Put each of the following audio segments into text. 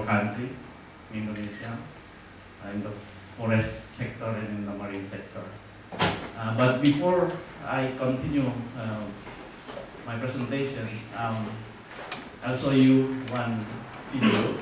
our country, Indonesia, in the forest sector and in the marine sector. But before I continue my presentation, I'll show you one video.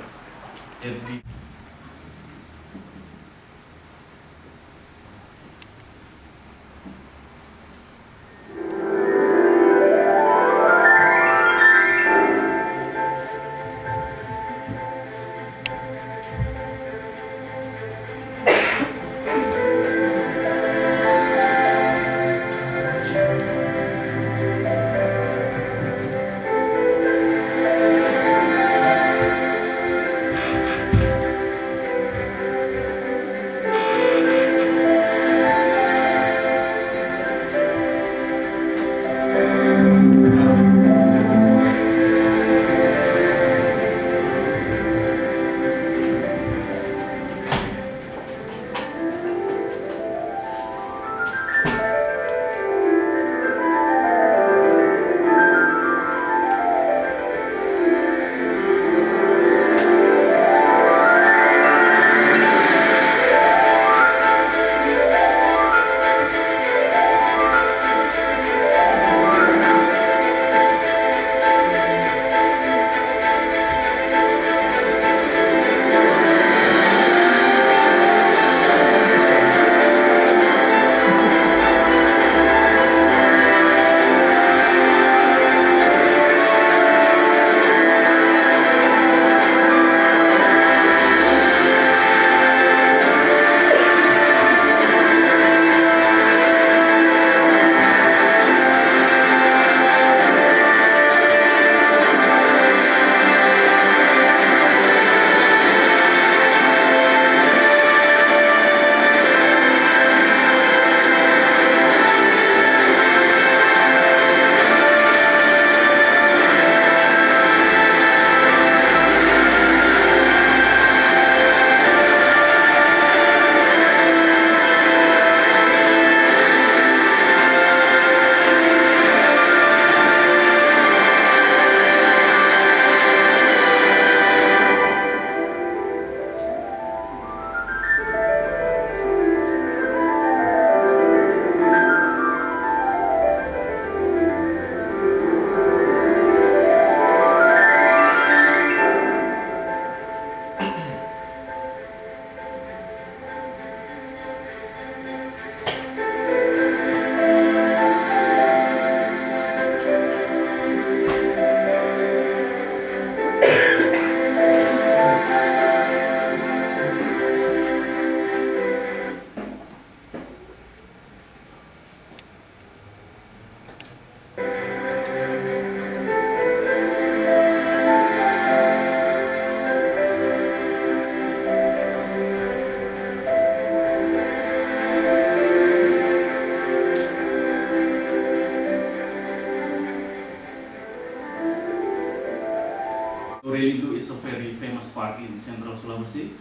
Lorelidu is a very famous park in Central Sulawesi.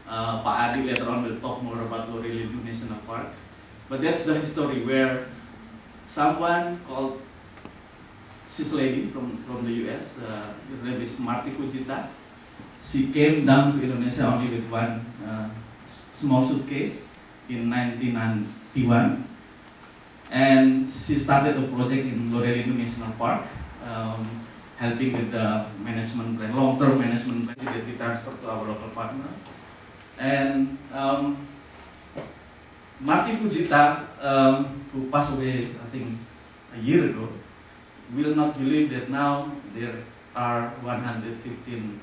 Pak Adi later on will talk more about Lorelidu National Park. But that's the history where someone called this lady from the US, her name is Marty Fujita. She came down to Indonesia only with one small suitcase in 1991. And she started a project in Lorelidu National Park, helping with the management plan, long-term management plan that we transfer to our local partner. And Marty Fujita, who passed away, I think, a year ago, will not believe that now there are 115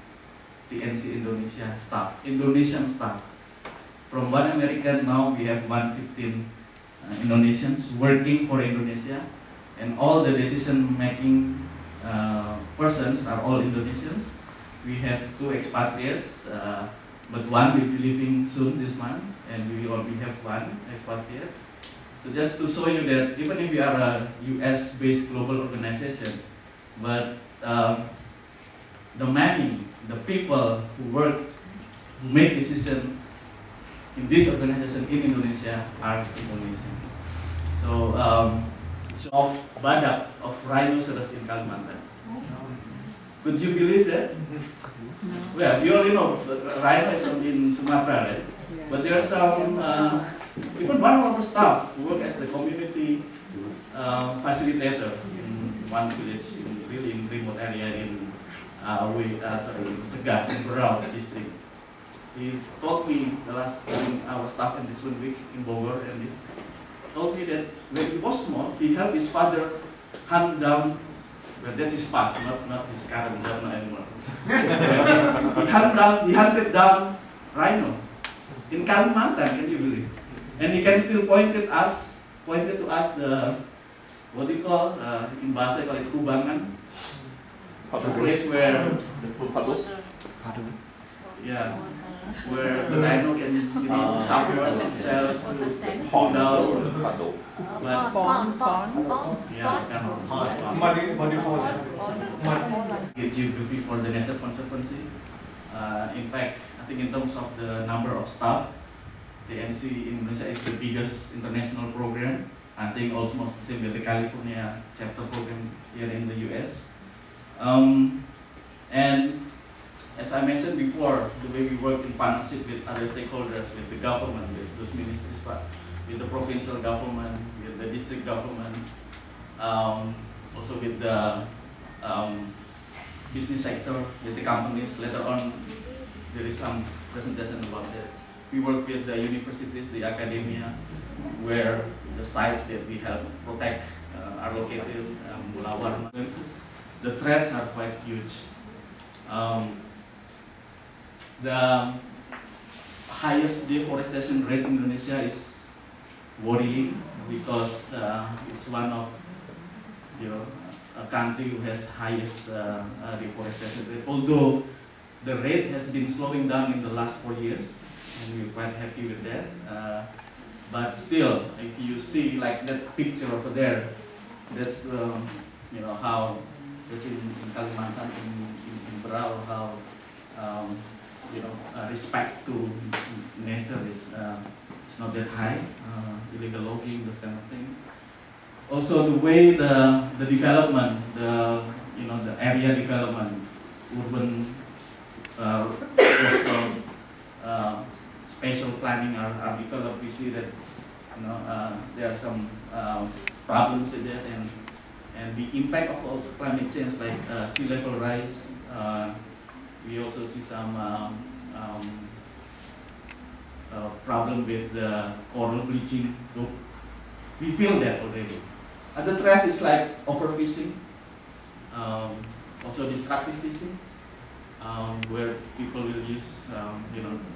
TNC Indonesia staff, Indonesian staff. From one American, now we have 115 Indonesians working for Indonesia, and all the decision-making persons are all Indonesians. We have 2 expatriates, but one will be leaving soon this month, and we only have 1 expatriate. So just to show you that even if we are a US-based global organization, but the money, the people who work, who make decisions in this organization in Indonesia are Indonesians. So, of badak, of rhinoceros in Kalimantan. Could you believe that? Well, you already know the rhino is in Sumatra, right? But there are some, even one of our staff who work as the community facilitator in one village, really in remote area in Segah, in Berau district. He told me the last time our staff in this 1 week in Bogor, and he told me that when he was small, he helped his father hunt down. But that's his past, not his current governor anymore. He hunted down rhino in Kalimantan, can you believe? And he can still pointed to us the, what do you call, in Bahasa call it kubangan, the place where, yeah, where the rhino can submerge itself to hold down. But geography for the Nature Conservancy. In fact, I think in terms of the number of staff, the NC in Indonesia is the biggest international program. I think almost the same with the California chapter program here in the US. And as I mentioned before, the way we work in partnership with other stakeholders, with the government, with those ministries, with the provincial government, with the district government, also with the business sector, with the companies. Later on, there is some presentation about that. We work with the universities, the academia, where the sites that we help protect are located. The threats are quite huge. The highest deforestation rate in Indonesia is worrying because it's one of a country who has highest deforestation rate. Although the rate has been slowing down in the last 4 years, and we're quite happy with that. But still, if you see like that picture over there, that's how that's in Kalimantan, in Berau, how respect to nature is not that high. Illegal logging, those kind of things. Also, the way the development, the area development, urban, coastal, spatial planning are developed. We see that there are some problems with that, and the impact of also climate change, like sea level rise. We also see some problem with the coral bleaching. So we feel that already. Other threats is like overfishing, also destructive fishing, where people will use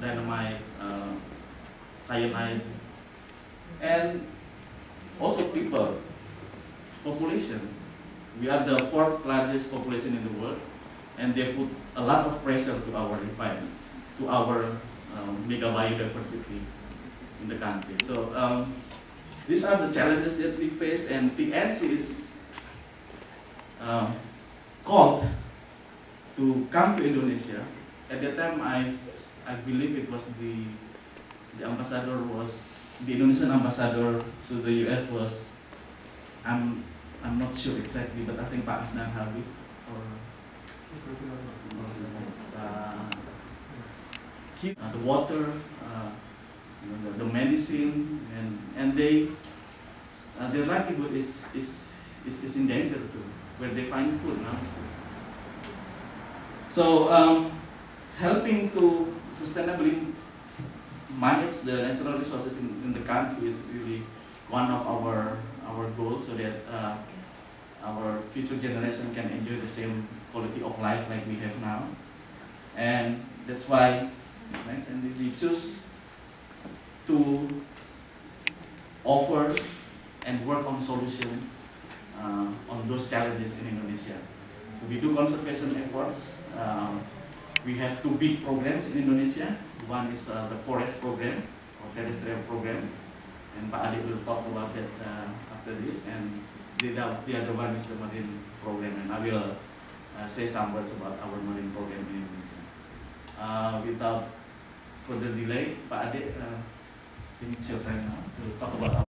dynamite, cyanide, and also people, population. We are the 4th largest population in the world, and they put a lot of pressure to our environment, to our mega biodiversity in the country. So these are the challenges that we face, and the NC is called to come to Indonesia. At that time, I believe it was the ambassador was the Indonesian ambassador to the US was I'm not sure exactly, but I think Pak Asnan Habib or the water, the medicine, and their livelihood is in danger too, where they find food now. So helping to sustainably manage the natural resources in the country is really one of our goals, so that our future generation can enjoy the same quality of life like we have now. And that's why we choose to offer and work on solutions on those challenges in Indonesia. So we do conservation efforts. We have 2 big programs in Indonesia. One is the forest program, or terrestrial program, and Pak Adi will talk about that after this. And the other one is the marine program, and I will say some words about our marine program in Indonesia. Without further delay, Pak Adi, it's your time now to talk about